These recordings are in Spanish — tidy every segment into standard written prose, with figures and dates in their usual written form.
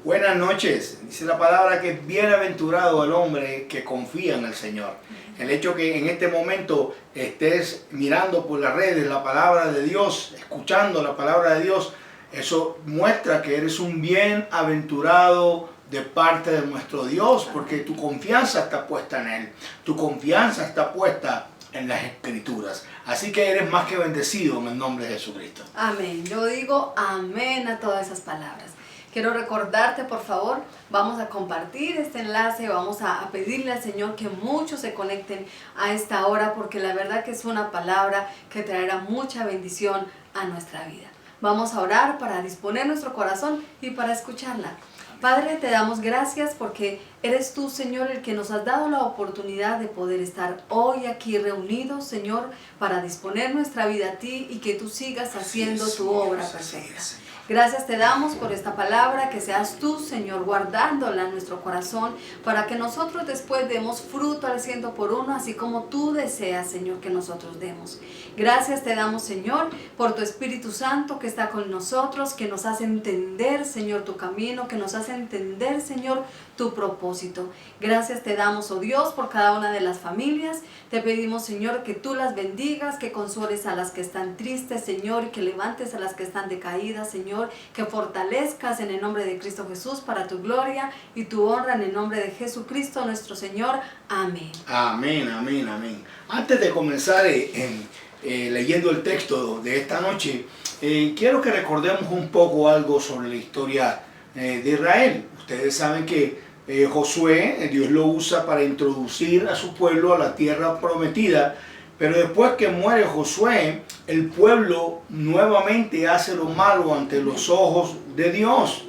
Buenas noches. Dice la palabra que es bienaventurado el hombre que confía en el Señor. El hecho que en este momento estés mirando por las redes la palabra de Dios, escuchando la palabra de Dios, eso muestra que eres un bienaventurado de parte de nuestro Dios, porque tu confianza está puesta en Él. Tu confianza está puesta en las Escrituras. Así que eres más que bendecido en el nombre de Jesucristo. Amén. Yo digo amén a todas esas palabras. Quiero recordarte, por favor, vamos a compartir este enlace, vamos a pedirle al Señor que muchos se conecten a esta hora, porque la verdad que es una palabra que traerá mucha bendición a nuestra vida. Vamos a orar para disponer nuestro corazón y para escucharla. Padre, te damos gracias porque eres tú, Señor, el que nos has dado la oportunidad de poder estar hoy aquí reunidos, Señor, para disponer nuestra vida a ti y que tú sigas haciendo tu obra perfecta. Gracias te damos por esta palabra, que seas tú, Señor, guardándola en nuestro corazón, para que nosotros después demos fruto al 100%, así como tú deseas, Señor, que nosotros demos. Gracias te damos, Señor, por tu Espíritu Santo que está con nosotros, que nos hace entender, Señor, tu camino, que nos hace entender, Señor, tu propósito. Gracias te damos, oh Dios, por cada una de las familias. Te pedimos, Señor, que tú las bendigas, que consueles a las que están tristes, Señor, y que levantes a las que están decaídas, Señor, que fortalezcas en el nombre de Cristo Jesús para tu gloria y tu honra en el nombre de Jesucristo nuestro Señor. Amén. Amén, amén, amén. Antes de comenzar leyendo el texto de esta noche, quiero que recordemos un poco algo sobre la historia de Israel. Ustedes saben que Josué, Dios lo usa para introducir a su pueblo a la tierra prometida, pero después que muere Josué, el pueblo nuevamente hace lo malo ante los ojos de Dios.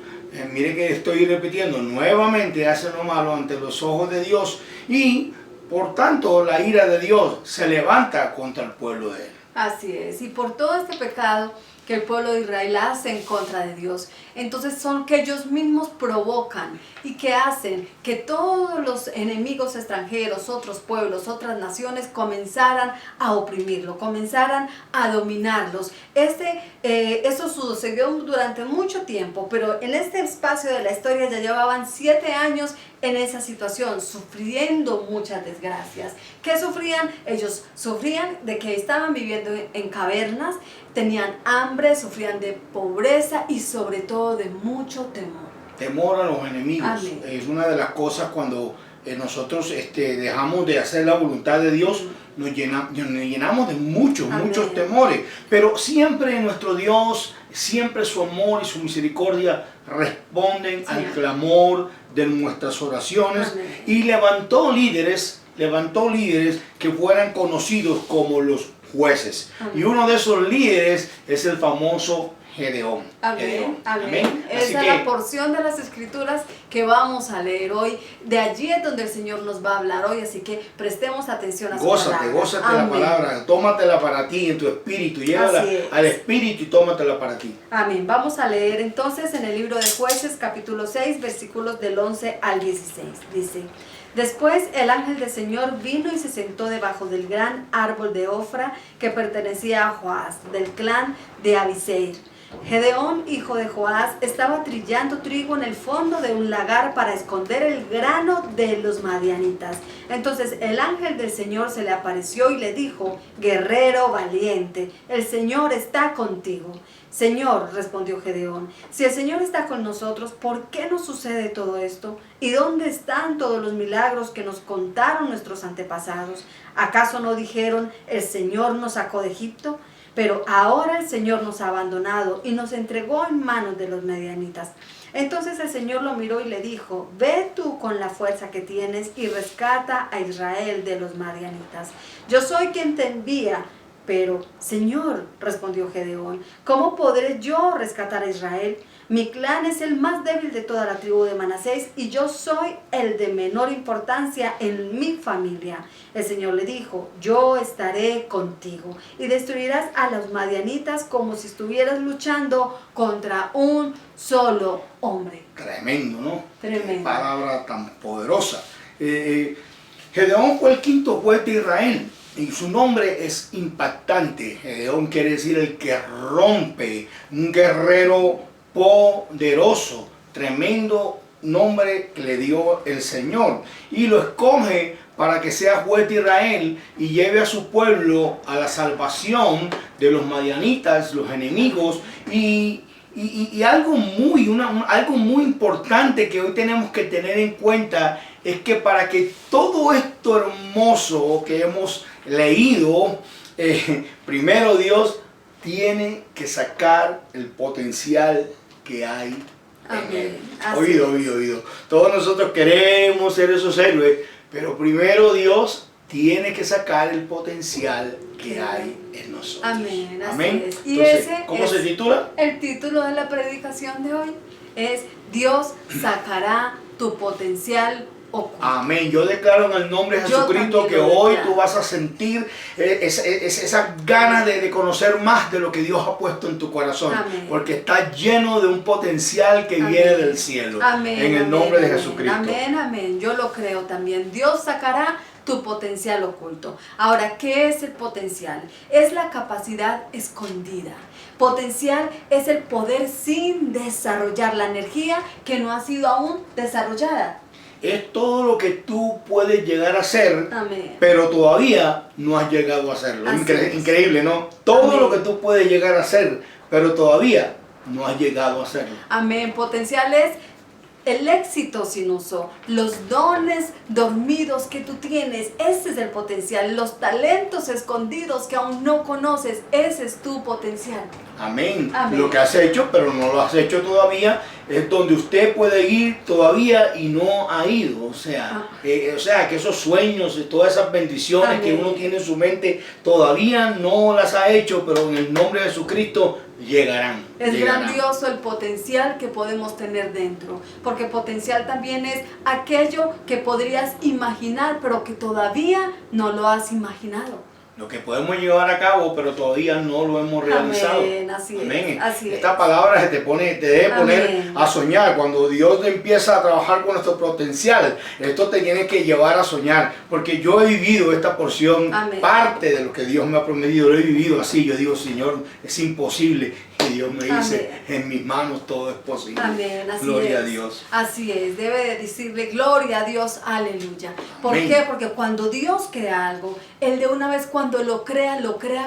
Mire que estoy repitiendo, nuevamente hace lo malo ante los ojos de Dios y por tanto la ira de Dios se levanta contra el pueblo de él. Así es, y por todo este pecado que el pueblo de Israel hace en contra de Dios, entonces son que ellos mismos provocan y que hacen que todos los enemigos extranjeros, otros pueblos, otras naciones comenzaran a oprimirlo, comenzaran a dominarlos. Eso sucedió durante mucho tiempo, pero en este espacio de la historia ya llevaban 7 años en esa situación, sufriendo muchas desgracias. ¿Qué sufrían? Ellos sufrían de que estaban viviendo en cavernas, tenían hambre, sufrían de pobreza y sobre todo de mucho temor. Temor a los enemigos. Amén. Es una de las cosas cuando nosotros dejamos de hacer la voluntad de Dios, nos llenamos de muchos temores. Pero siempre nuestro Dios, siempre su amor y su misericordia responden al clamor de nuestras oraciones. Amén. Y levantó líderes que fueran conocidos como los jueces. Amén. Y uno de esos líderes es el famoso Gedeón. Amén, amén. Amén. Esa es la porción de las Escrituras que vamos a leer hoy. De allí es donde el Señor nos va a hablar hoy, así que prestemos atención a su palabra. Gózate la palabra, tómatela para ti en tu espíritu, llévala al espíritu y tómatela para ti. Amén. Vamos a leer entonces en el libro de Jueces, capítulo 6, versículos del 11 al 16. Dice: Después el ángel del Señor vino y se sentó debajo del gran árbol de Ofra que pertenecía a Joás, del clan de Abiseir. Gedeón, hijo de Joás, estaba trillando trigo en el fondo de un lagar para esconder el grano de los madianitas. Entonces el ángel del Señor se le apareció y le dijo: guerrero valiente, el Señor está contigo. Señor, respondió Gedeón, si el Señor está con nosotros, ¿por qué nos sucede todo esto? ¿Y dónde están todos los milagros que nos contaron nuestros antepasados? ¿Acaso no dijeron, el Señor nos sacó de Egipto? Pero ahora el Señor nos ha abandonado y nos entregó en manos de los madianitas. Entonces el Señor lo miró y le dijo: ve tú con la fuerza que tienes y rescata a Israel de los madianitas. Yo soy quien te envía. Pero, Señor, respondió Gedeón, ¿cómo podré yo rescatar a Israel? Mi clan es el más débil de toda la tribu de Manasés y yo soy el de menor importancia en mi familia. El Señor le dijo: yo estaré contigo y destruirás a los madianitas como si estuvieras luchando contra un solo hombre. Tremendo, ¿no? Tremendo. Qué palabra tan poderosa. Gedeón fue el quinto juez de Israel. Y su nombre es impactante. Gedeón quiere decir el que rompe, un guerrero poderoso, tremendo nombre que le dio el Señor. Y lo escoge para que sea juez de Israel y lleve a su pueblo a la salvación de los madianitas, los enemigos. Y algo muy importante que hoy tenemos que tener en cuenta es que para que todo esto hermoso que hemos leído, primero Dios tiene que sacar el potencial que hay en él. Oído. Todos nosotros queremos ser esos héroes, pero primero Dios tiene que sacar el potencial que hay en nosotros. Amén. Amén. Así es. Y entonces, ese ¿cómo se titula? El título de la predicación de hoy es Dios sacará tu potencial oculto. Amén. Yo declaro en el nombre de Jesucristo que hoy tú vas a sentir esa ganas de conocer más de lo que Dios ha puesto en tu corazón. Amén. Porque está lleno de un potencial que viene del cielo. Amén. En el nombre de Jesucristo. Amén. Yo lo creo también. Dios sacará tu potencial oculto. Ahora, ¿qué es el potencial? Es la capacidad escondida. Potencial es el poder sin desarrollar, la energía que no ha sido aún desarrollada. Es todo lo que tú puedes llegar a hacer, Amén. pero todavía no has llegado a hacerlo. Increíble, ¿no? Todo Amén. lo que tú puedes llegar a hacer, pero todavía no has llegado a hacerlo. Amén. Potencial es el éxito sin uso, los dones dormidos que tú tienes, ese es el potencial. Los talentos escondidos que aún no conoces, ese es tu potencial. Amén. Amén. Lo que has hecho, pero no lo has hecho todavía, es donde usted puede ir todavía y no ha ido. O sea, que esos sueños y todas esas bendiciones Amén. que uno tiene en su mente todavía no las ha hecho, pero en el nombre de Jesucristo llegarán. Es grandioso el potencial que podemos tener dentro, porque potencial también es aquello que podrías imaginar, pero que todavía no lo has imaginado. Lo que podemos llevar a cabo, pero todavía no lo hemos realizado. Amén, así Amén. es, así Esta es. palabra te debe poner Amén. a soñar. Cuando Dios empieza a trabajar con nuestro potencial, esto te tiene que llevar a soñar. Porque yo he vivido esta porción, Amén. parte de lo que Dios me ha prometido, lo he vivido así. Yo digo, Señor, es imposible. Y Dios me dice, en mis manos todo es posible. Amén, así Gloria es. a Dios. Así es, debe de decirle gloria a Dios, aleluya. ¿Por Amén. qué? Porque cuando Dios crea algo, Él de una vez cuando lo crea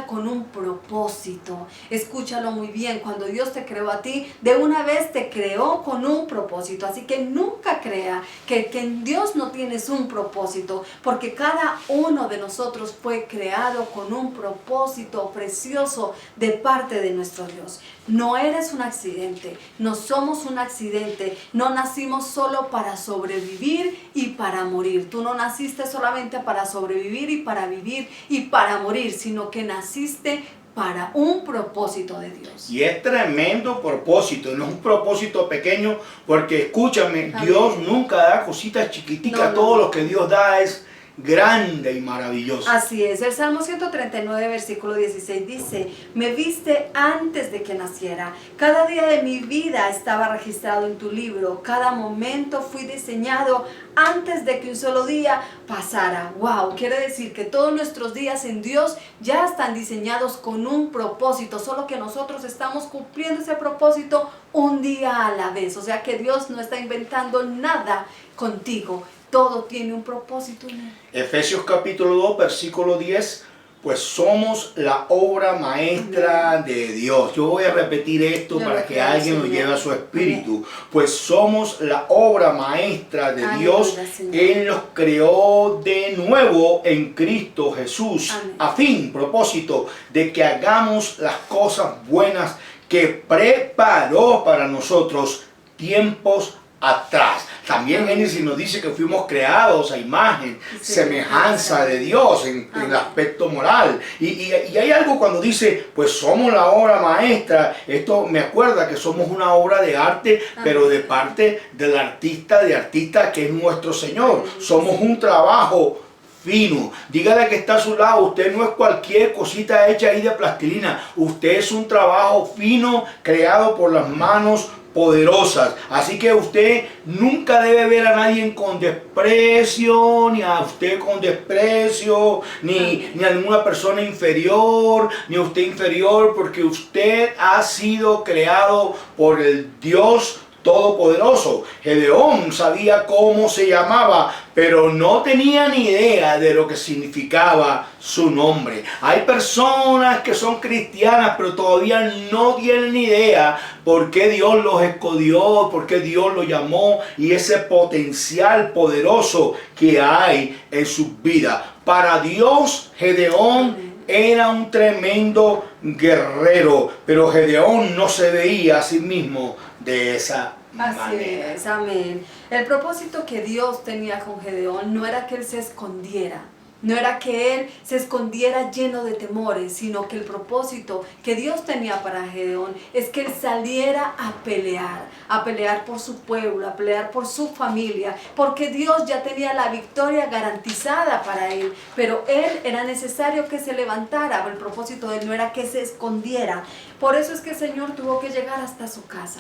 con un propósito. Escúchalo muy bien, cuando Dios te creó a ti, de una vez te creó con un propósito. Así que nunca crea que en Dios no tienes un propósito, porque cada uno de nosotros fue creado con un propósito precioso de parte de nuestro Dios. No eres un accidente, no somos un accidente, no nacimos solo para sobrevivir y para morir. Tú no naciste solamente para sobrevivir y para vivir y para morir, sino que naciste para un propósito de Dios. Y es tremendo propósito, no es un propósito pequeño, porque escúchame, Amén. Dios nunca da cositas chiquiticas, No. todo lo que Dios da es grande y maravilloso. Así es, el Salmo 139, versículo 16 dice, me viste antes de que naciera, cada día de mi vida estaba registrado en tu libro, cada momento fui diseñado antes de que un solo día pasara. Wow, quiere decir que todos nuestros días en Dios ya están diseñados con un propósito, solo que nosotros estamos cumpliendo ese propósito un día a la vez. O sea que Dios no está inventando nada contigo, todo tiene un propósito en él. Efesios capítulo 2, versículo 10, pues somos la obra maestra de Dios. Yo voy a repetir esto para que alguien lo lleve a su espíritu. Pues somos la obra maestra de Dios. Él nos creó de nuevo en Cristo Jesús. A fin, propósito, de que hagamos las cosas buenas que preparó para nosotros tiempos atrás. También Génesis nos dice que fuimos creados a imagen, semejanza de Dios en el aspecto moral. Y hay algo cuando dice, pues somos la obra maestra. Esto me acuerda que somos una obra de arte, pero de parte del artista que es nuestro Señor. Somos un trabajo fino. Dígale que está a su lado, usted no es cualquier cosita hecha ahí de plastilina. Usted es un trabajo fino creado por las manos poderosas. Así que usted nunca debe ver a nadie con desprecio, ni a usted con desprecio, ni a ninguna persona inferior, ni a usted inferior, porque usted ha sido creado por el Dios todopoderoso. Gedeón sabía cómo se llamaba, pero no tenía ni idea de lo que significaba su nombre. Hay personas que son cristianas, pero todavía no tienen ni idea por qué Dios los escogió, por qué Dios los llamó y ese potencial poderoso que hay en sus vidas. Para Dios, Gedeón era un tremendo guerrero, pero Gedeón no se veía a sí mismo de esa manera. Así es, amén. El propósito que Dios tenía con Gedeón no era que él se escondiera, no era que él se escondiera lleno de temores, sino que el propósito que Dios tenía para Gedeón es que él saliera a pelear por su pueblo, a pelear por su familia, porque Dios ya tenía la victoria garantizada para él, pero él era necesario que se levantara. El propósito de él no era que se escondiera. Por eso es que el Señor tuvo que llegar hasta su casa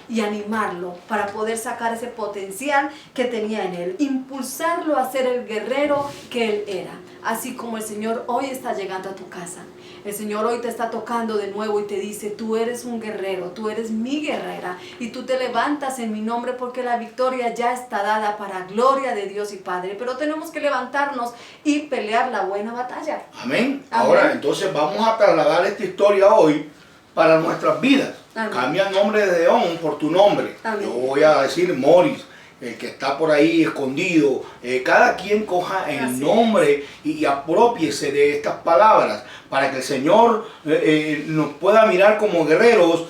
y animarlo para poder sacar ese potencial que tenía en él, impulsarlo a ser el guerrero que él era. Así como el Señor hoy está llegando a tu casa, el Señor hoy te está tocando de nuevo y te dice: tú eres un guerrero, tú eres mi guerrera, y tú te levantas en mi nombre, porque la victoria ya está dada para gloria de Dios y Padre. Pero tenemos que levantarnos y pelear la buena batalla. Amén. Ahora entonces vamos a trasladar esta historia hoy para nuestras vidas. Amén. Cambia el nombre de Gedeón por tu nombre. Amén. Yo voy a decir Morris, el que está por ahí escondido. Cada quien coja el Así nombre y apropiese de estas palabras. Para que el Señor nos pueda mirar como guerreros,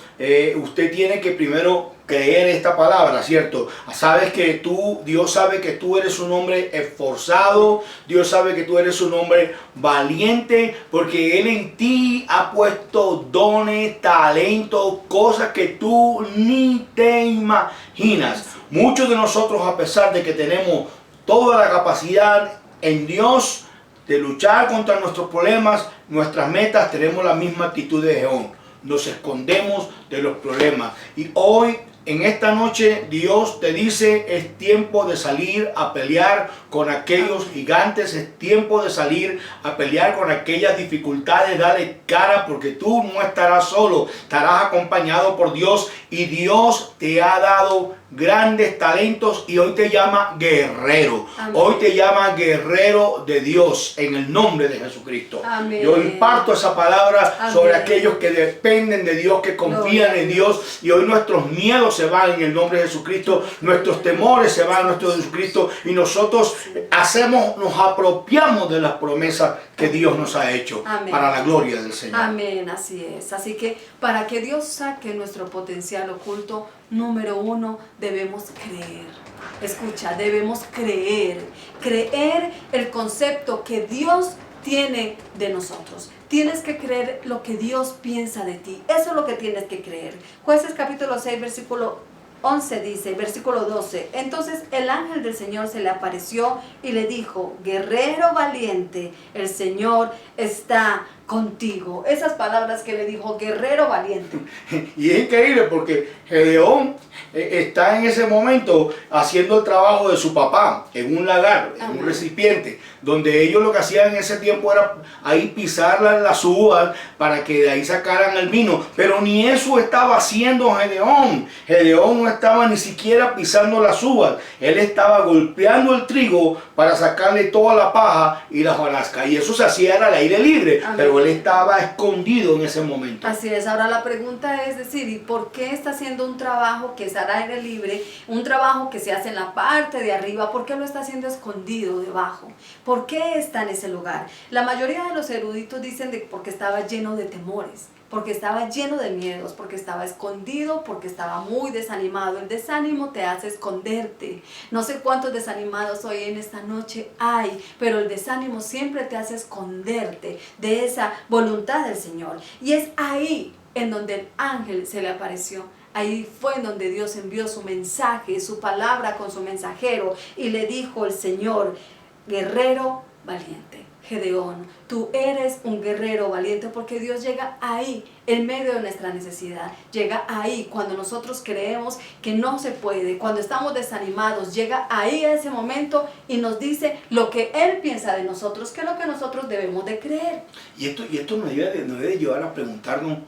usted tiene que primero creer esta palabra, ¿cierto? Sabes que Dios sabe que tú eres un hombre esforzado, Dios sabe que tú eres un hombre valiente, porque Él en ti ha puesto dones, talentos, cosas que tú ni te imaginas. Muchos de nosotros, a pesar de que tenemos toda la capacidad en Dios de luchar contra nuestros problemas, nuestras metas, tenemos la misma actitud de Gedeón. Nos escondemos de los problemas. Y hoy, en esta noche, Dios te dice: es tiempo de salir a pelear con aquellos gigantes, es tiempo de salir a pelear con aquellas dificultades. Dale cara, porque tú no estarás solo, estarás acompañado por Dios, y Dios te ha dado grandes talentos y hoy te llama guerrero. Amén. Hoy te llama guerrero de Dios en el nombre de Jesucristo. Amén. Yo imparto esa palabra. Amén. Sobre aquellos que dependen de Dios, que confían en Dios, y hoy nuestros miedos se van en el nombre de Jesucristo, nuestros temores se van en nuestro Jesucristo, y nosotros nos apropiamos de las promesas que Dios nos ha hecho. Amén. Para la gloria del Señor. Amén, así es. Así que para que Dios saque nuestro potencial oculto, número uno, debemos creer. Escucha, debemos creer. Creer el concepto que Dios tiene de nosotros. Tienes que creer lo que Dios piensa de ti. Eso es lo que tienes que creer. Jueces capítulo 6, versículo 11 dice, versículo 12: entonces el ángel del Señor se le apareció y le dijo: guerrero valiente, el Señor está contigo. Esas palabras que le dijo, guerrero valiente. Y es increíble porque Gedeón está en ese momento haciendo el trabajo de su papá en un lagar, en un recipiente, donde ellos lo que hacían en ese tiempo era ahí pisar las uvas para que de ahí sacaran el vino. Pero ni eso estaba haciendo Gedeón. Gedeón no estaba ni siquiera pisando las uvas. Él estaba golpeando el trigo para sacarle toda la paja y la hojarasca. Y eso se hacía al aire libre. Amén. Pero él estaba escondido en ese momento. Así es. Ahora la pregunta es decir, ¿y por qué está haciendo un trabajo que es al aire libre? Un trabajo que se hace en la parte de arriba. ¿Por qué lo está haciendo escondido debajo? ¿Por qué está en ese lugar? La mayoría de los eruditos dicen porque estaba lleno de temores, porque estaba lleno de miedos, porque estaba escondido, porque estaba muy desanimado. El desánimo te hace esconderte. No sé cuántos desanimados hoy en esta noche hay, pero el desánimo siempre te hace esconderte de esa voluntad del Señor. Y es ahí en donde el ángel se le apareció. Ahí fue en donde Dios envió su mensaje, su palabra con su mensajero, y le dijo el Señor: guerrero valiente. Gedeón, tú eres un guerrero valiente, porque Dios llega ahí en medio de nuestra necesidad. Llega ahí cuando nosotros creemos que no se puede, cuando estamos desanimados. Llega ahí a ese momento y nos dice lo que Él piensa de nosotros, que es lo que nosotros debemos de creer. Y esto nos debe llevar a preguntarnos: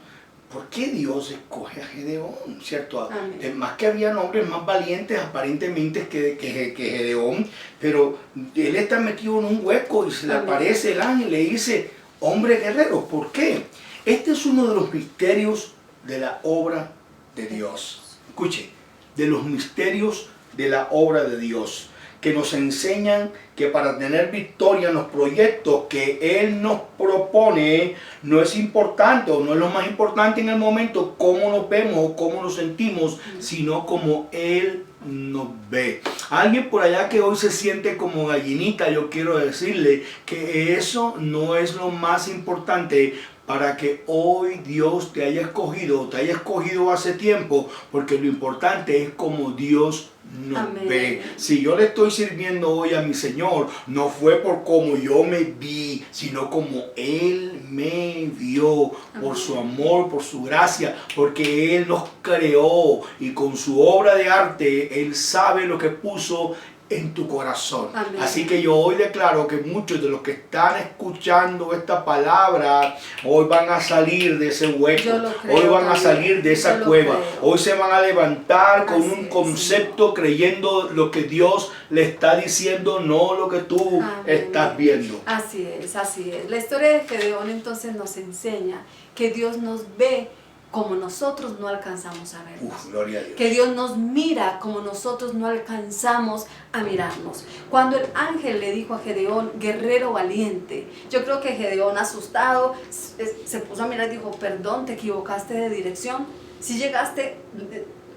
¿por qué Dios escoge a Gedeón? ¿Cierto? Amén. Más que habían hombres más valientes aparentemente que Gedeón, pero él está metido en un hueco y se le Amén. aparece el ángel y le dice, hombre guerrero, ¿por qué? Este es uno de los misterios de la obra de Dios. Escuche, de los misterios de la obra de Dios, que nos enseñan que para tener victoria en los proyectos que Él nos propone, no es importante o no es lo más importante en el momento cómo nos vemos o cómo nos sentimos, sino como Él nos ve. Alguien por allá que hoy se siente como gallinita, yo quiero decirle que eso no es lo más importante para que hoy Dios te haya escogido hace tiempo, porque lo importante es como Dios nos Amén. ve. Si yo le estoy sirviendo hoy a mi Señor, no fue por cómo yo me vi, sino como Él me vio, por Amén. su amor, por su gracia, porque Él nos creó y con su obra de arte, Él sabe lo que puso en tu corazón. Amén. Así que yo hoy declaro que muchos de los que están escuchando esta palabra hoy van a salir de ese hueco, Yo lo creo hoy van a también. salir de esa Yo lo cueva, creo. hoy se van a levantar con Así un es, concepto creyendo lo que Dios le está diciendo, no lo que tú Amén. estás viendo. Así es, así es. La historia de Gedeón entonces nos enseña que Dios nos ve como nosotros no alcanzamos a vernos. Gloria a Dios. Que Dios nos mira como nosotros no alcanzamos a mirarnos. Cuando el ángel le dijo a Gedeón, guerrero valiente, yo creo que Gedeón, asustado, se puso a mirar y dijo, perdón, te equivocaste de dirección. Si llegaste,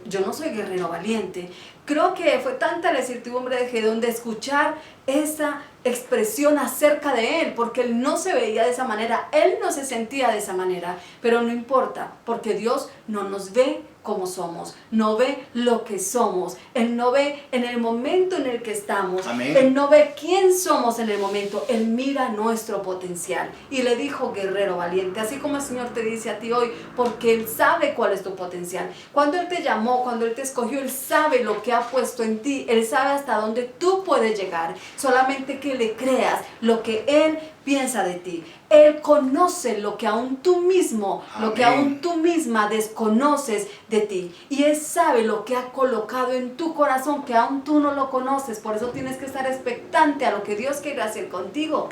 yo no soy guerrero valiente. Creo que fue tanta la incertidumbre de Gedeón de escuchar esa expresión acerca de él, porque él no se veía de esa manera, él no se sentía de esa manera, pero no importa, porque Dios no nos ve como somos, no ve lo que somos, Él no ve en el momento en el que estamos, Amén. Él no ve quién somos en el momento, Él mira nuestro potencial. Y le dijo, guerrero valiente, así como el Señor te dice a ti hoy, porque Él sabe cuál es tu potencial. Cuando Él te llamó, cuando Él te escogió, Él sabe lo que ha puesto en ti, Él sabe hasta dónde tú puedes llegar, solamente que le creas lo que Él piensa de ti. Él conoce lo que aún tú mismo, lo que Amén. aún tú misma desconoces de ti. Y Él sabe lo que ha colocado en tu corazón, que aún tú no lo conoces. Por eso tienes que estar expectante a lo que Dios quiere hacer contigo.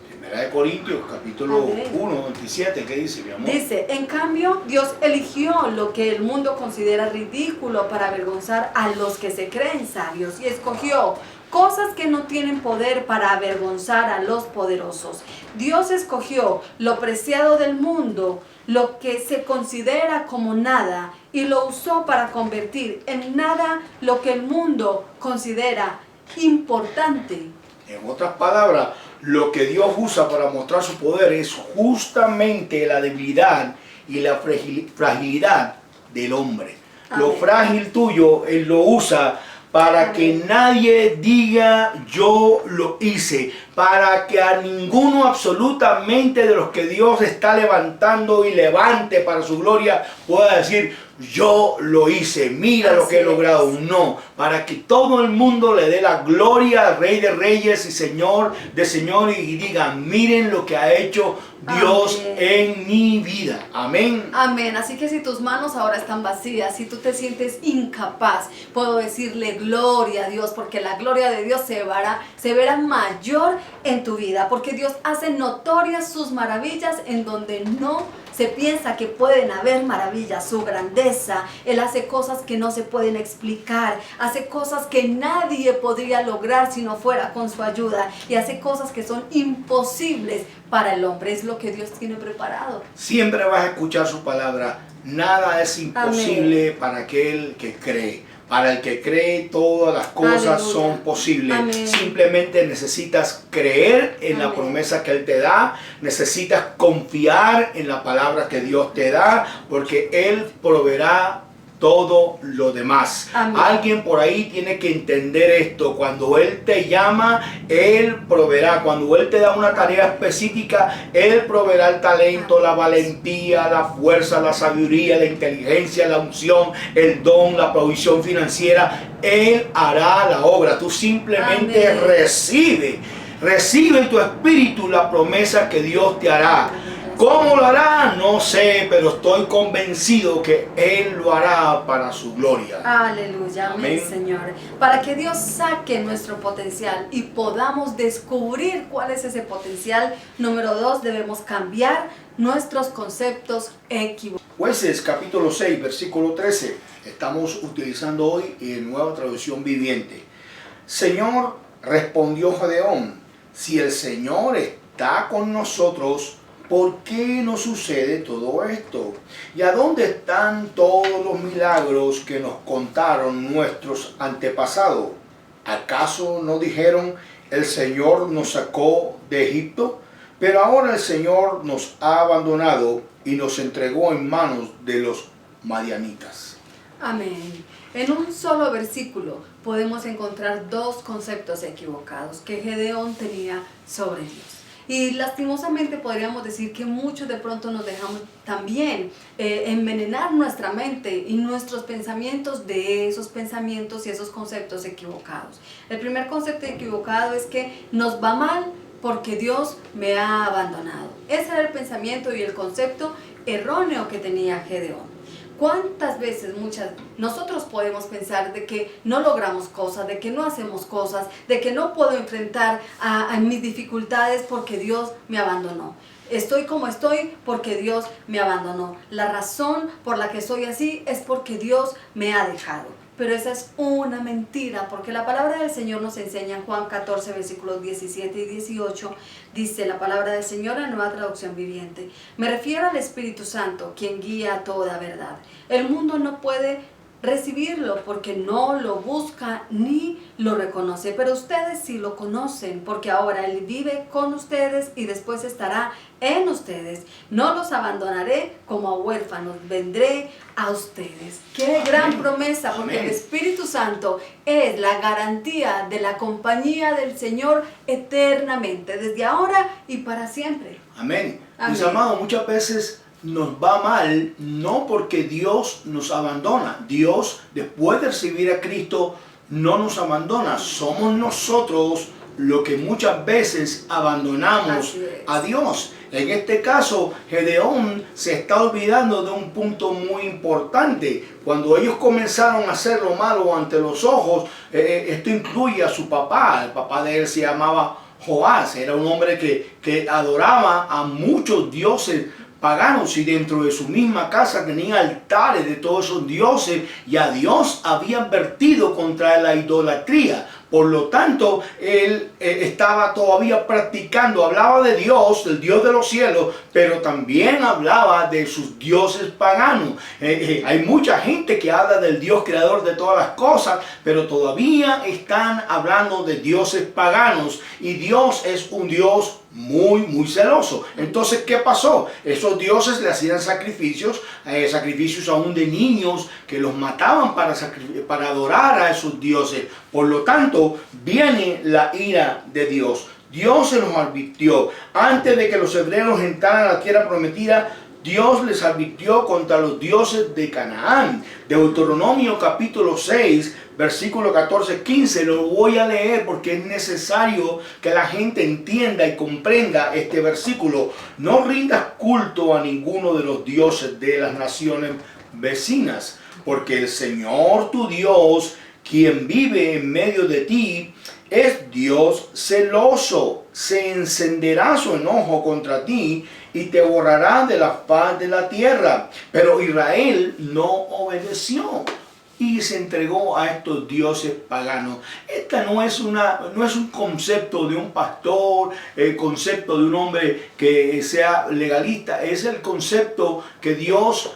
Primera de Corintios, capítulo Amén. 1, 27, ¿qué dice, mi amor? Dice, en cambio, Dios eligió lo que el mundo considera ridículo para avergonzar a los que se creen sabios, y escogió cosas que no tienen poder para avergonzar a los poderosos. Dios escogió lo preciado del mundo, lo que se considera como nada, y lo usó para convertir en nada lo que el mundo considera importante. En otras palabras, lo que Dios usa para mostrar su poder es justamente la debilidad y la fragilidad del hombre. Lo Amén. frágil tuyo, Él lo usa para Amén. que nadie diga yo lo hice, para que a ninguno absolutamente de los que Dios está levantando y levante para su gloria pueda decir yo lo hice, mira lo que he Así es. logrado. No, para que todo el mundo le dé la gloria al Rey de Reyes y Señor de Señores y diga miren lo que ha hecho Dios Amén. en mi vida. Amén. Amén. Así que si tus manos ahora están vacías, si tú te sientes incapaz, puedo decirle gloria a Dios, porque la gloria de Dios se verá mayor en tu vida, porque Dios hace notorias sus maravillas en donde no se piensa que pueden haber maravillas, su grandeza. Él hace cosas que no se pueden explicar, hace cosas que nadie podría lograr si no fuera con su ayuda, y hace cosas que son imposibles para el hombre. Es lo que Dios tiene preparado. Siempre vas a escuchar su palabra. Nada es imposible para aquel que cree. Para el que cree, todas las cosas Aleluya. son posibles. Amén. Simplemente necesitas creer en la Amén. promesa que Él te da. Necesitas confiar en la palabra que Dios te da, porque Él proveerá todo lo demás. Amén. Alguien por ahí tiene que entender esto. Cuando Él te llama, Él proveerá. Cuando Él te da una tarea específica, Él proveerá el talento, la valentía, la fuerza, la sabiduría, la inteligencia, la unción, el don, la provisión financiera. Él hará la obra. Tú simplemente Amén. recibe en tu espíritu la promesa que Dios te hará. ¿Cómo lo hará? No sé, pero estoy convencido que Él lo hará para su gloria. Aleluya, amén, Señor. Para que Dios saque nuestro potencial y podamos descubrir cuál es ese potencial, número 2, debemos cambiar nuestros conceptos equivocados. Jueces capítulo 6, versículo 13. Estamos utilizando hoy Nueva Traducción Viviente. Señor, respondió Gedeón, si el Señor está con nosotros, ¿por qué nos sucede todo esto? ¿Y a dónde están todos los milagros que nos contaron nuestros antepasados? ¿Acaso no dijeron, el Señor nos sacó de Egipto? Pero ahora el Señor nos ha abandonado y nos entregó en manos de los madianitas. Amén. En un solo versículo podemos encontrar dos conceptos equivocados que Gedeón tenía sobre Dios. Y lastimosamente podríamos decir que muchos de pronto nos dejamos también envenenar nuestra mente y nuestros pensamientos de esos pensamientos y esos conceptos equivocados. El primer concepto equivocado es que nos va mal porque Dios me ha abandonado. Ese era el pensamiento y el concepto erróneo que tenía Gedeón. ¿Cuántas veces nosotros podemos pensar de que no logramos cosas, de que no hacemos cosas, de que no puedo enfrentar a mis dificultades porque Dios me abandonó? Estoy como estoy porque Dios me abandonó. La razón por la que soy así es porque Dios me ha dejado. Pero esa es una mentira, porque la palabra del Señor nos enseña en Juan 14, versículos 17 y 18, dice la palabra del Señor en Nueva Traducción Viviente. Me refiero al Espíritu Santo, quien guía a toda verdad. El mundo no puede recibirlo porque no lo busca ni lo reconoce, pero ustedes sí lo conocen porque ahora Él vive con ustedes y después estará en ustedes. No los abandonaré como a huérfanos, vendré a ustedes. Qué gran promesa, porque el Espíritu Santo es la garantía de la compañía del Señor eternamente, desde ahora y para siempre. Amén. Mis amados, muchas veces nos va mal no porque Dios nos abandona. Dios, después de recibir a Cristo, no nos abandona. Somos nosotros los que muchas veces abandonamos a Dios. En este caso, Gedeón se está olvidando de un punto muy importante. Cuando ellos comenzaron a hacer lo malo ante los ojos, esto incluye a su papá. El papá de él se llamaba Joás. Era un hombre que adoraba a muchos dioses paganos y dentro de su misma casa tenía altares de todos esos dioses y a Dios había advertido contra la idolatría. Por lo tanto, él estaba todavía practicando, hablaba de Dios, del Dios de los cielos, pero también hablaba de sus dioses paganos. Hay mucha gente que habla del Dios creador de todas las cosas, pero todavía están hablando de dioses paganos y Dios es un Dios muy celoso. Entonces, ¿qué pasó? Esos dioses le hacían sacrificios aún de niños que los mataban para adorar a esos dioses. Por lo tanto, viene la ira de Dios. Dios se los advirtió. Antes de que los hebreos entraran a la tierra prometida, Dios les advirtió contra los dioses de Canaán. Deuteronomio capítulo 6, versículo 14-15, lo voy a leer porque es necesario que la gente entienda y comprenda este versículo. No rindas culto a ninguno de los dioses de las naciones vecinas, porque el Señor tu Dios, quien vive en medio de ti, es Dios celoso. Se encenderá su enojo contra ti y te borrará de la faz de la tierra. Pero Israel no obedeció y se entregó a estos dioses paganos. Esta no es un concepto de un pastor, el concepto de un hombre que sea legalista. Es el concepto que Dios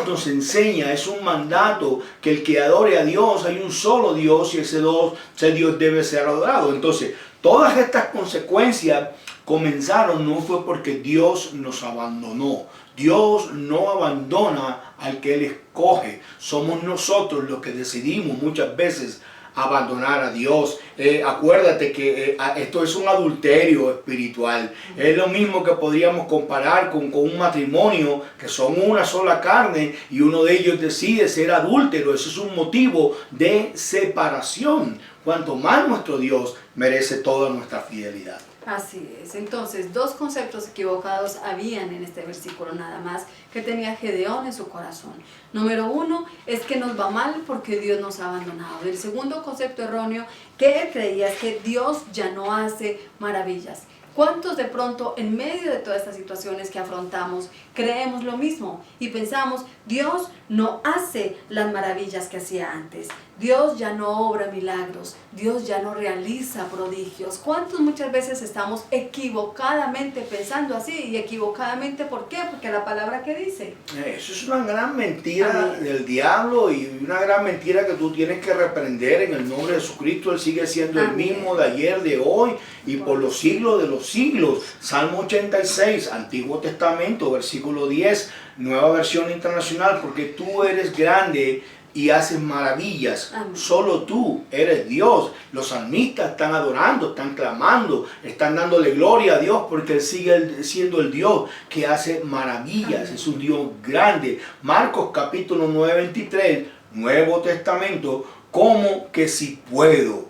nos enseña. Es un mandato que el que adore a Dios, hay un solo Dios y ese Dios debe ser adorado. Entonces, todas estas consecuencias comenzaron no fue porque Dios nos abandonó. Dios no abandona al que Él escoge. Somos nosotros los que decidimos muchas veces abandonar a Dios. Acuérdate que esto es un adulterio espiritual. Es lo mismo que podríamos comparar con un matrimonio, que son una sola carne y uno de ellos decide ser adúltero. Eso es un motivo de separación. Cuanto más nuestro Dios merece toda nuestra fidelidad. Así es. Entonces, dos conceptos equivocados habían en este versículo nada más que tenía Gedeón en su corazón. Número uno es que nos va mal porque Dios nos ha abandonado. El segundo concepto erróneo que él creía es que Dios ya no hace maravillas. ¿Cuántos de pronto en medio de todas estas situaciones que afrontamos creemos lo mismo y pensamos, Dios no hace las maravillas que hacía antes? Dios ya no obra milagros, Dios ya no realiza prodigios. ¿Cuántos muchas veces estamos equivocadamente pensando así? Y equivocadamente, ¿por qué? Porque la palabra que dice. Eso es una gran mentira del diablo y una gran mentira que tú tienes que reprender en el nombre de Jesucristo. Él sigue siendo el mismo de ayer, de hoy y por los siglos de los siglos. Salmo 86, Antiguo Testamento, versículo 10, Nueva Versión Internacional, porque tú eres grande y haces maravillas. Amén. Solo tú eres Dios. Los salmistas están adorando, están clamando, están dándole gloria a Dios porque Él sigue siendo el Dios que hace maravillas. Amén. Es un Dios grande. Marcos capítulo 9, 23, Nuevo Testamento, ¿cómo que si puedo?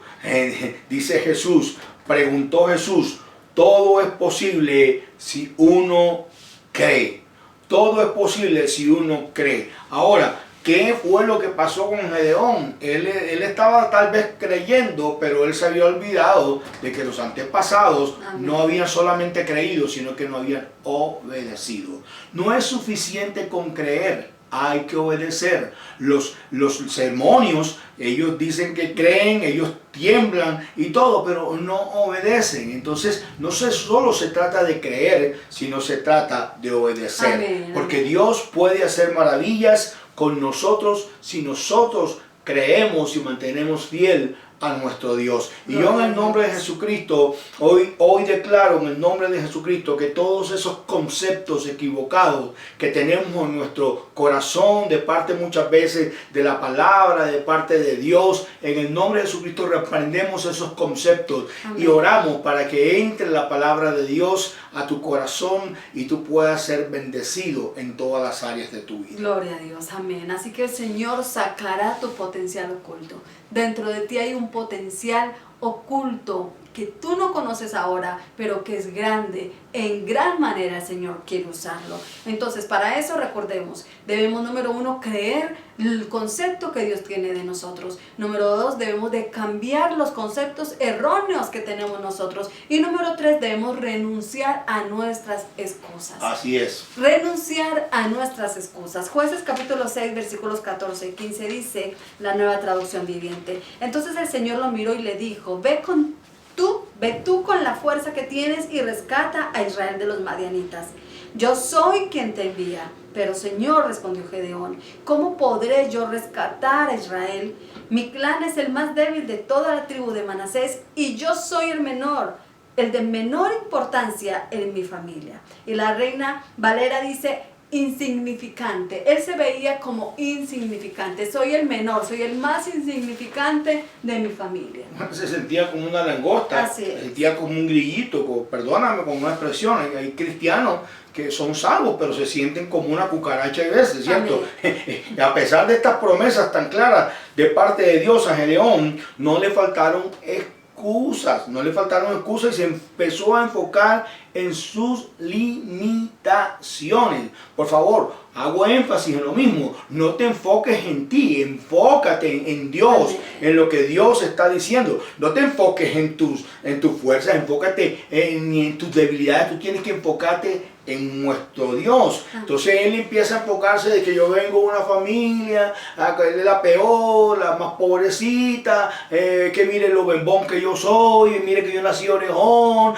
Dice Jesús, preguntó Jesús, todo es posible si uno cree. Todo es posible si uno cree. Ahora, ¿qué fue lo que pasó con Gedeón? Él estaba tal vez creyendo, pero él se había olvidado de que los antepasados no habían solamente creído, sino que no habían obedecido. No es suficiente con creer, hay que obedecer. Los demonios, ellos dicen que creen, ellos tiemblan y todo, pero no obedecen. Entonces, no solo se trata de creer, sino se trata de obedecer. Amén. Porque Dios puede hacer maravillas con nosotros si nosotros creemos y mantenemos fiel a nuestro Dios. Y yo en el nombre de Jesucristo, hoy declaro en el nombre de Jesucristo que todos esos conceptos equivocados que tenemos en nuestro corazón, de parte muchas veces de la palabra, de parte de Dios, en el nombre de Jesucristo reprendemos esos conceptos. Amén. Y oramos para que entre la palabra de Dios a tu corazón y tú puedas ser bendecido en todas las áreas de tu vida. Gloria a Dios, amén. Así que el Señor sacará tu potencial oculto. Dentro de ti hay un potencial oculto que tú no conoces ahora, pero que es grande. En gran manera el Señor quiere usarlo. Entonces, para eso recordemos, debemos, número uno, creer el concepto que Dios tiene de nosotros. Número dos, debemos de cambiar los conceptos erróneos que tenemos nosotros. Y número tres, debemos renunciar a nuestras excusas. Así es. Renunciar a nuestras excusas. Jueces capítulo 6, versículos 14 y 15 dice la Nueva Traducción Viviente. Entonces el Señor lo miró y le dijo, ve tú con la fuerza que tienes y rescata a Israel de los madianitas. Yo soy quien te envía. Pero Señor, respondió Gedeón, ¿cómo podré yo rescatar a Israel? Mi clan es el más débil de toda la tribu de Manasés y yo soy el menor, el de menor importancia en mi familia. Y la Reina Valera dice, insignificante. Él se veía como insignificante. Soy el menor, soy el más insignificante de mi familia. Se sentía como una langosta, se sentía como un grillito, perdóname con una expresión. Hay cristianos que son salvos, pero se sienten como una cucaracha a veces, ¿cierto? A pesar de estas promesas tan claras de parte de Dios a Gedeón, no le faltaron excusas y se empezó a enfocar en sus limitaciones. Por favor, hago énfasis en lo mismo. No te enfoques en ti, enfócate en Dios, en lo que Dios está diciendo. No te enfoques en tus fuerzas, enfócate en tus debilidades. Tú tienes que enfocarte en nuestro Dios. Entonces él empieza a enfocarse de que yo vengo de una familia, de la peor, la más pobrecita, que mire lo bembón que yo soy, mire que yo nací orejón,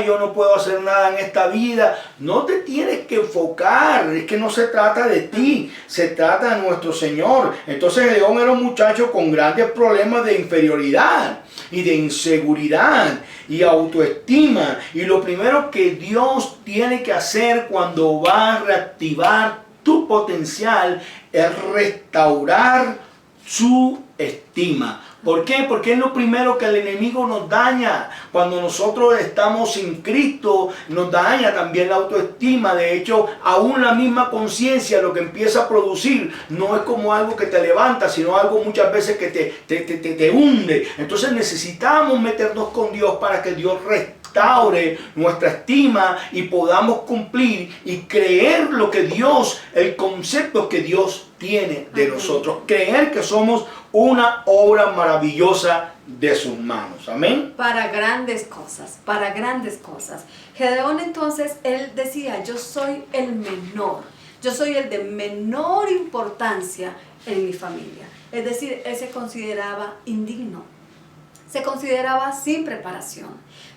yo no puedo hacer nada en esta vida. No te tienes que enfocar, es que no se trata de ti, se trata de nuestro Señor. Entonces Gedeón era un muchacho con grandes problemas de inferioridad y de inseguridad y autoestima, y lo primero que Dios tiene que hacer cuando va a reactivar tu potencial es restaurar su estima. ¿Por qué? Porque es lo primero que el enemigo nos daña. Cuando nosotros estamos sin Cristo, nos daña también la autoestima. De hecho, aún la misma conciencia lo que empieza a producir no es como algo que te levanta, sino algo muchas veces que te hunde. Entonces necesitamos meternos con Dios para que Dios restaure restaure nuestra estima y podamos cumplir y creer lo que Dios, el concepto que Dios tiene de nosotros. Creer que somos una obra maravillosa de sus manos. Amén. Para grandes cosas, para grandes cosas. Gedeón entonces, él decía, yo soy el menor, yo soy el de menor importancia en mi familia. Es decir, él se consideraba indigno, se consideraba sin preparación,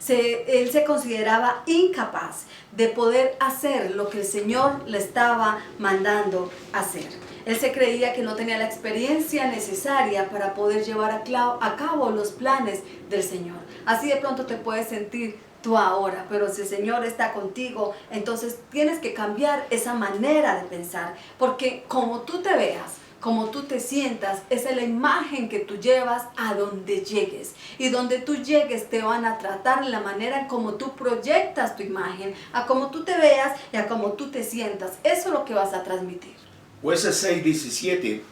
él se consideraba incapaz de poder hacer lo que el Señor le estaba mandando hacer. Él se creía que no tenía la experiencia necesaria para poder llevar a cabo los planes del Señor. Así de pronto te puedes sentir tú ahora, pero si el Señor está contigo, entonces tienes que cambiar esa manera de pensar, porque como tú te veas, como tú te sientas, esa es la imagen que tú llevas a donde llegues. Y donde tú llegues te van a tratar de la manera en como tú proyectas tu imagen, a cómo tú te veas y a cómo tú te sientas. Eso es lo que vas a transmitir. Jueces 6:17.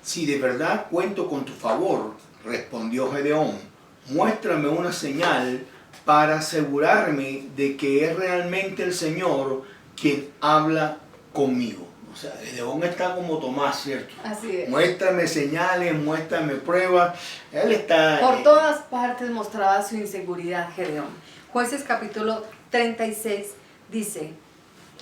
Si de verdad cuento con tu favor, respondió Gedeón, muéstrame una señal para asegurarme de que es realmente el Señor quien habla conmigo. O sea, Gedeón está como Tomás, ¿cierto? Así es. Muéstrame señales, muéstrame pruebas. Él está... Por todas partes mostraba su inseguridad Gedeón. Jueces capítulo 36 dice,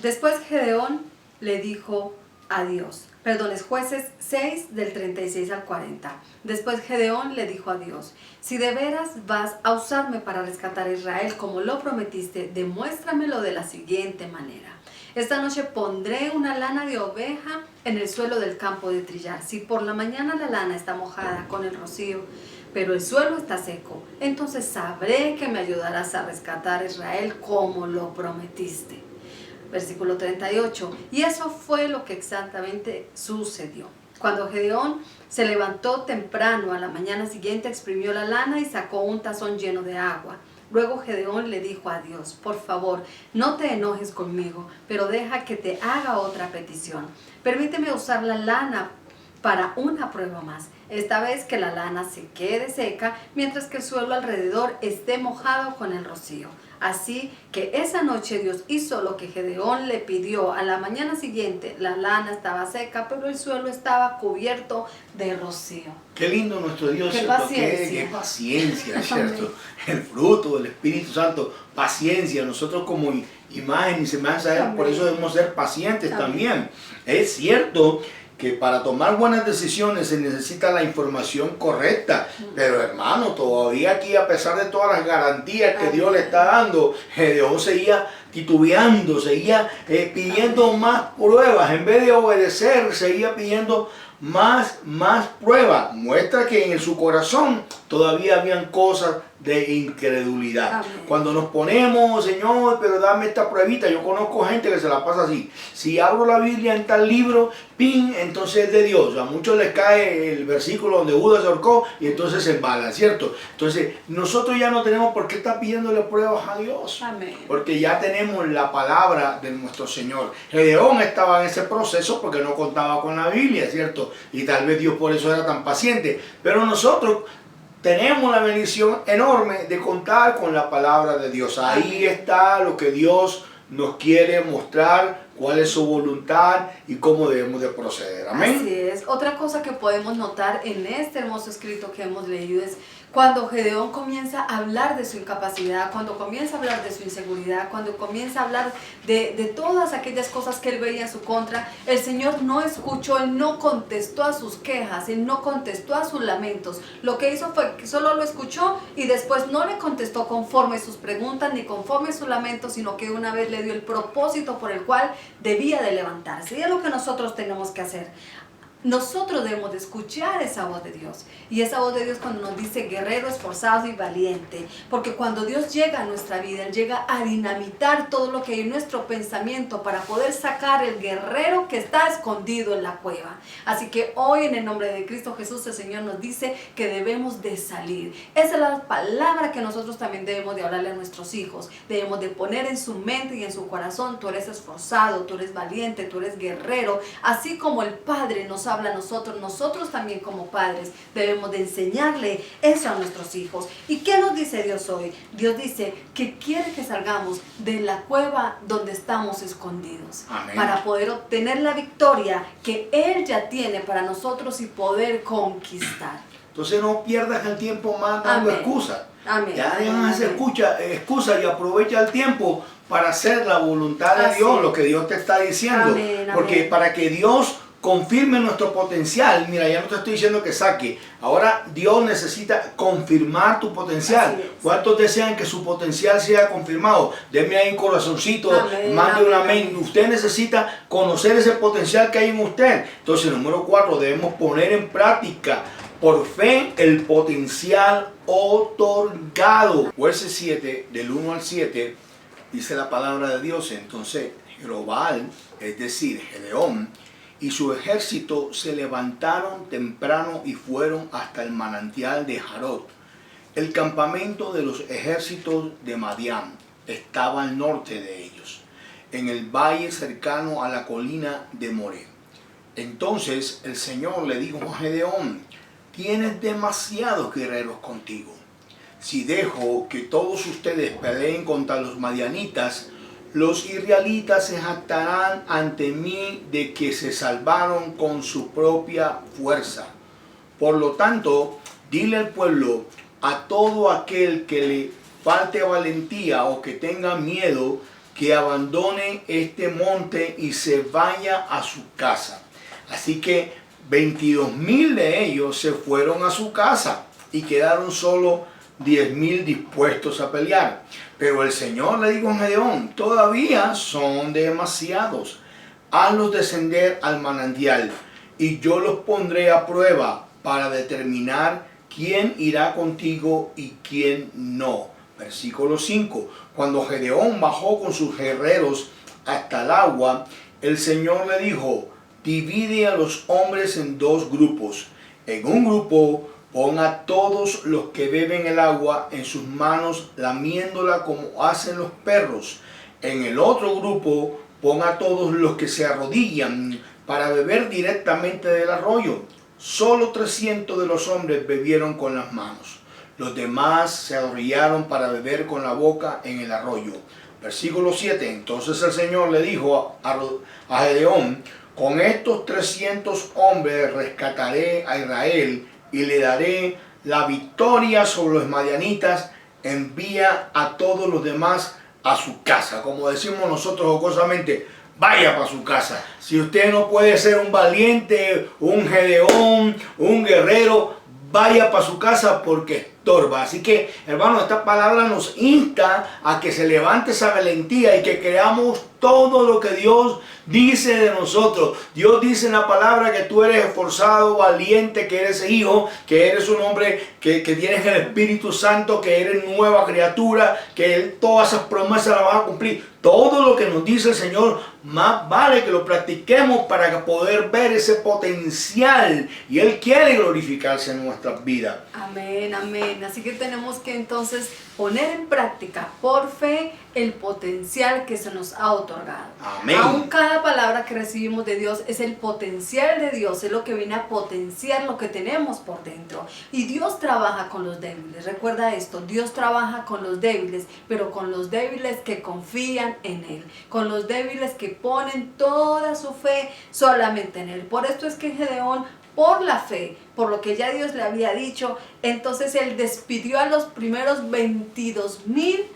después Gedeón le dijo a Dios, es Jueces 6 del 36 al 40. Después Gedeón le dijo a Dios, si de veras vas a usarme para rescatar a Israel como lo prometiste, demuéstramelo de la siguiente manera. Esta noche pondré una lana de oveja en el suelo del campo de trillar. Si por la mañana la lana está mojada con el rocío, pero el suelo está seco, entonces sabré que me ayudarás a rescatar a Israel como lo prometiste. Versículo 38. Y eso fue lo que exactamente sucedió. Cuando Gedeón se levantó temprano a la mañana siguiente, exprimió la lana y sacó un tazón lleno de agua. Luego Gedeón le dijo a Dios, por favor, no te enojes conmigo, pero deja que te haga otra petición. Permíteme usar la lana para una prueba más. Esta vez que la lana se quede seca, mientras que el suelo alrededor esté mojado con el rocío. Así que esa noche Dios hizo lo que Gedeón le pidió. A la mañana siguiente la lana estaba seca, pero el suelo estaba cubierto de rocío. Qué lindo nuestro Dios, qué ¿cierto? paciencia. Qué paciencia, ¿cierto? El fruto del Espíritu Santo, paciencia. Nosotros como imagen y semejanza de Él, por eso debemos ser pacientes también. Es cierto que para tomar buenas decisiones se necesita la información correcta, pero hermano, todavía aquí, a pesar de todas las garantías que Dios le está dando, Gedeón seguía titubeando, seguía pidiendo más pruebas. En vez de obedecer, seguía pidiendo más pruebas. Muestra que en su corazón todavía habían cosas de incredulidad. Amén. Cuando nos ponemos, Señor, pero dame esta pruebita. Yo conozco gente que se la pasa así. Si abro la Biblia en tal libro, pin, entonces es de Dios. A muchos les cae el versículo donde Judas se ahorcó y entonces se embalan, ¿cierto? Entonces nosotros ya no tenemos por qué estar pidiéndole pruebas a Dios. Amén. Porque ya tenemos la palabra de nuestro Señor. Gedeón estaba en ese proceso porque no contaba con la Biblia, ¿cierto? Y tal vez Dios por eso era tan paciente. Pero nosotros tenemos la bendición enorme de contar con la palabra de Dios. Ahí está lo que Dios nos quiere mostrar, cuál es su voluntad y cómo debemos de proceder. Amén. Así es. Otra cosa que podemos notar en este hermoso escrito que hemos leído es cuando Gedeón comienza a hablar de su incapacidad, cuando comienza a hablar de su inseguridad, cuando comienza a hablar de todas aquellas cosas que él veía en su contra, el Señor no escuchó, Él no contestó a sus quejas, Él no contestó a sus lamentos. Lo que hizo fue que solo lo escuchó y después no le contestó conforme sus preguntas ni conforme sus lamentos, sino que una vez le dio el propósito por el cual debía de levantarse. Y es lo que nosotros tenemos que hacer. Nosotros debemos de escuchar esa voz de Dios. Y esa voz de Dios cuando nos dice guerrero, esforzado y valiente. Porque cuando Dios llega a nuestra vida, Él llega a dinamitar todo lo que hay en nuestro pensamiento para poder sacar el guerrero que está escondido en la cueva. Así que hoy en el nombre de Cristo Jesús, el Señor nos dice que debemos de salir. Esa es la palabra que nosotros también debemos de hablarle a nuestros hijos. Debemos de poner en su mente y en su corazón: tú eres esforzado, tú eres valiente, tú eres guerrero. Así como el Padre nos ha habla a nosotros. Nosotros también como padres debemos de enseñarle eso a nuestros hijos. ¿Y qué nos dice Dios hoy? Dios dice que quiere que salgamos de la cueva donde estamos escondidos. Amén. Para poder obtener la victoria que Él ya tiene para nosotros y poder conquistar. Entonces no pierdas el tiempo más dando Amén. excusas. Amén. Ya dejan Amén. hacer excusa y aprovecha el tiempo para hacer la voluntad de Así Dios, es. lo que Dios te está diciendo. Amén, Porque amén. para que Dios confirme nuestro potencial, mira, ya no te estoy diciendo que saque, ahora Dios necesita confirmar tu potencial. Así es. ¿Cuántos desean que su potencial sea confirmado? Denme ahí un corazoncito, Amén, mande un amén. amén. Usted necesita conocer ese potencial que hay en usted. Entonces, número 4, debemos poner en práctica por fe el potencial otorgado. Jueces 7, del 1 al 7, dice la palabra de Dios. Entonces, Jerobal, es decir, Gedeón, y su ejército se levantaron temprano y fueron hasta el manantial de Jarot. El campamento de los ejércitos de Madián estaba al norte de ellos, en el valle cercano a la colina de Moré. Entonces el Señor le dijo a Gedeón: tienes demasiados guerreros contigo. Si dejo que todos ustedes peleen contra los madianitas, los israelitas se jactarán ante mí de que se salvaron con su propia fuerza. Por lo tanto, dile al pueblo, a todo aquel que le falte valentía o que tenga miedo, que abandone este monte y se vaya a su casa. Así que 22,000 de ellos se fueron a su casa y quedaron solo 10,000 dispuestos a pelear. Pero el Señor le dijo a Gedeón: todavía son demasiados. Hazlos descender al manantial y yo los pondré a prueba para determinar quién irá contigo y quién no. Versículo 5. Cuando Gedeón bajó con sus guerreros hasta el agua, el Señor le dijo: divide a los hombres en 2 grupos. En un grupo pon a todos los que beben el agua en sus manos, lamiéndola como hacen los perros. En el otro grupo pon a todos los que se arrodillan para beber directamente del arroyo. Solo 300 de los hombres bebieron con las manos. Los demás se arrodillaron para beber con la boca en el arroyo. Versículo 7. Entonces el Señor le dijo a Gedeón: con estos 300 hombres rescataré a Israel y le daré la victoria sobre los madianitas. Envía a todos los demás a su casa. Como decimos nosotros jocosamente, vaya para su casa. Si usted no puede ser un valiente, un Gedeón, un guerrero, vaya para su casa porque estorba. Así que, hermano, esta palabra nos insta a que se levante esa valentía y que creamos todo lo que Dios dice de nosotros. Dios dice en la palabra que tú eres esforzado, valiente, que eres hijo, que eres un hombre que tienes el Espíritu Santo, que eres nueva criatura, que Él todas esas promesas las va a cumplir. Todo lo que nos dice el Señor, más vale que lo practiquemos para poder ver ese potencial. Y Él quiere glorificarse en nuestras vidas. Amén, amén. Así que tenemos que entonces poner en práctica por fe el potencial que se nos ha otorgado. Amén. Aún cada palabra que recibimos de Dios es el potencial de Dios, es lo que viene a potenciar lo que tenemos por dentro. Y Dios trabaja con los débiles. Recuerda esto, Dios trabaja con los débiles, pero con los débiles que confían en Él, con los débiles que ponen toda su fe solamente en Él. Por esto es que Gedeón, por la fe, por lo que ya Dios le había dicho, entonces él despidió a los primeros 22,000.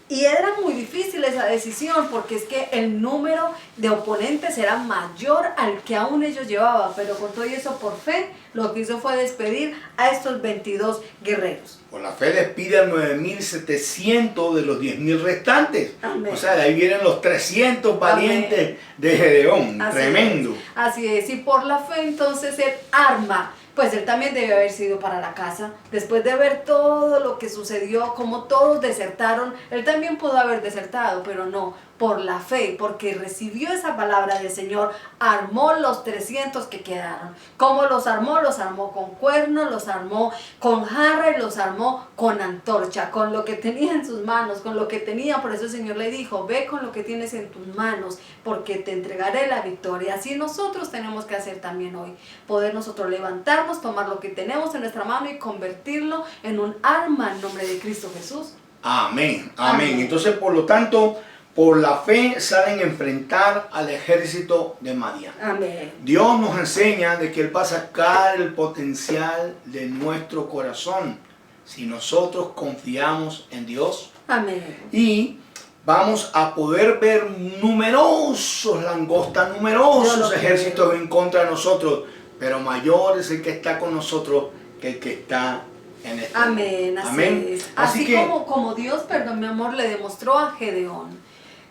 Y era muy difícil esa decisión, porque es que el número de oponentes era mayor al que aún ellos llevaban. Pero con todo eso, por fe, lo que hizo fue despedir a estos 22 guerreros. Por la fe despide a 9,700 de los 10,000 restantes. Amén. O sea, de ahí vienen los 300 valientes Amén. de Gedeón. Así Tremendo. Así es, y por la fe entonces él arma, pues él también debió haber sido para la casa. Después de ver todo lo que sucedió, como todos desertaron, él también pudo haber desertado, pero no. por la fe, porque recibió esa palabra del Señor, armó los 300 que quedaron. ¿Cómo los armó? Los armó con cuernos, los armó con jarra y los armó con antorcha, con lo que tenía en sus manos, con lo que tenía. Por eso el Señor le dijo, ve con lo que tienes en tus manos, porque te entregaré la victoria. Así nosotros tenemos que hacer también hoy, poder nosotros levantarnos, tomar lo que tenemos en nuestra mano y convertirlo en un arma en nombre de Cristo Jesús. Amén, amén. Entonces, por lo tanto, por la fe salen a enfrentar al ejército de Madián. Amén. Dios nos enseña de que Él va a sacar el potencial de nuestro corazón si nosotros confiamos en Dios. Amén. Y vamos a poder ver numerosos langostas, numerosos ejércitos en contra de nosotros, pero mayor es el que está con nosotros que el que está en este mundo. Amén, así Amén. es. Así como Dios, perdón mi amor, le demostró a Gedeón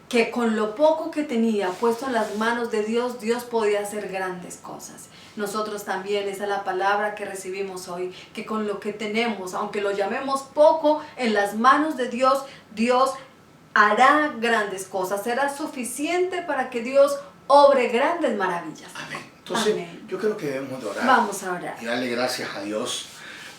que con lo poco que tenía puesto en las manos de Dios, Dios podía hacer grandes cosas. Nosotros también, esa es la palabra que recibimos hoy, que con lo que tenemos, aunque lo llamemos poco, en las manos de Dios, Dios hará grandes cosas. Será suficiente para que Dios obre grandes maravillas. Amén. Entonces, amén. Yo creo que debemos de orar. Vamos a orar. Y darle gracias a Dios.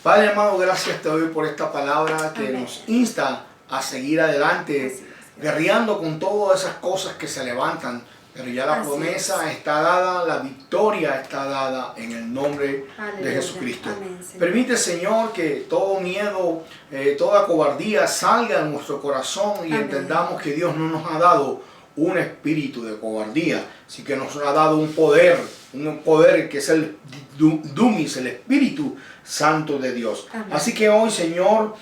Padre amado, gracias te doy por esta palabra que amén. Nos insta a seguir adelante, guerreando con todas esas cosas que se levantan. Pero ya la promesa está dada, la victoria está dada en el nombre de Jesucristo. Amén, Señor. Permite, Señor, que todo miedo, toda cobardía salga de nuestro corazón y entendamos que Dios no nos ha dado un espíritu de cobardía, sino que nos ha dado un poder que es el Dunamis, el Espíritu Santo de Dios. Amén. Así que hoy, Señor,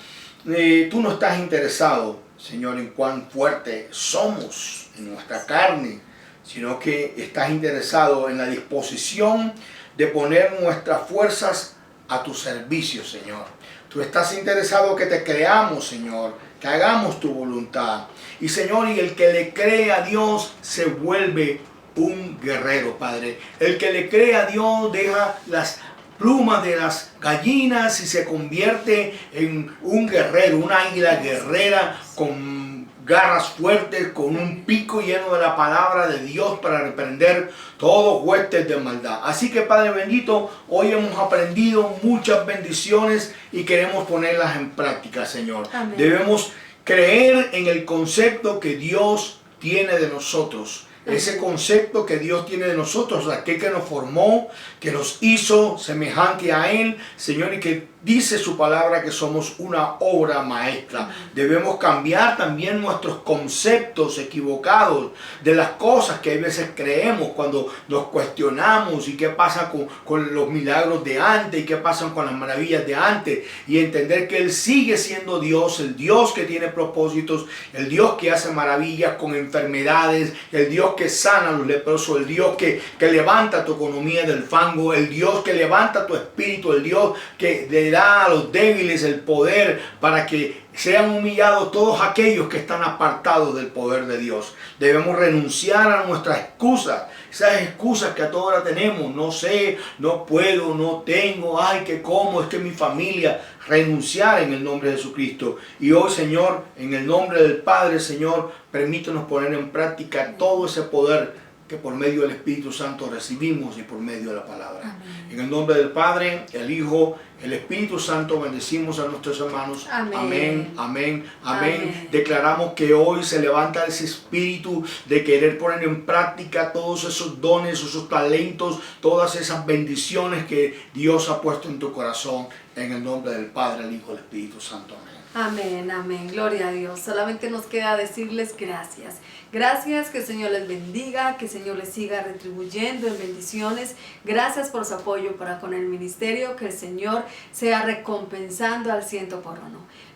tú no estás interesado, Señor, en cuán fuerte somos en nuestra carne, sino que estás interesado en la disposición de poner nuestras fuerzas a tu servicio, Señor. Tú estás interesado que te creamos, Señor, que hagamos tu voluntad. Y, Señor, y el que le cree a Dios se vuelve un guerrero, Padre. El que le cree a Dios deja las plumas de las gallinas y se convierte en un guerrero, una águila guerrera con garras fuertes, con un pico lleno de la palabra de Dios para reprender todos huestes de maldad. Así que, Padre bendito, hoy hemos aprendido muchas bendiciones y queremos ponerlas en práctica, Señor. Amén. Debemos creer en el concepto que Dios tiene de nosotros. Ese concepto que Dios tiene de nosotros, aquel que nos formó, que nos hizo semejante a Él, Señor, y que dice su palabra que somos una obra maestra. Debemos cambiar también nuestros conceptos equivocados de las cosas que a veces creemos cuando nos cuestionamos y qué pasa con los milagros de antes y qué pasa con las maravillas de antes, y entender que Él sigue siendo Dios, el Dios que tiene propósitos, el Dios que hace maravillas con enfermedades, el Dios que sana a los leprosos, el Dios que levanta tu economía del fango, el Dios que levanta tu espíritu, el Dios que le da a los débiles el poder para que sean humillados todos aquellos que están apartados del poder de Dios. Debemos renunciar a nuestras excusas, esas excusas que a toda hora tenemos: no sé, no puedo, no tengo, ay, que como, es que mi familia. Renunciar en el nombre de Jesucristo. Y hoy, Señor, en el nombre del Padre, Señor, permítanos poner en práctica todo ese poder que por medio del Espíritu Santo recibimos y por medio de la palabra. Amén. En el nombre del Padre, el Hijo, el Espíritu Santo, bendecimos a nuestros hermanos. Amén. Amén, amén, amén. Amén. Declaramos que hoy se levanta ese espíritu de querer poner en práctica todos esos dones, esos talentos, todas esas bendiciones que Dios ha puesto en tu corazón. En el nombre del Padre, el Hijo, el Espíritu Santo. Amén. Amén, amén, gloria a Dios. Solamente nos queda decirles gracias. Gracias, que el Señor les bendiga, que el Señor les siga retribuyendo en bendiciones. Gracias por su apoyo para con el ministerio, que el Señor sea recompensando al 100 por 1.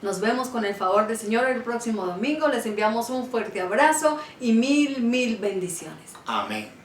Nos vemos con el favor del Señor el próximo domingo. Les enviamos un fuerte abrazo y mil bendiciones. Amén.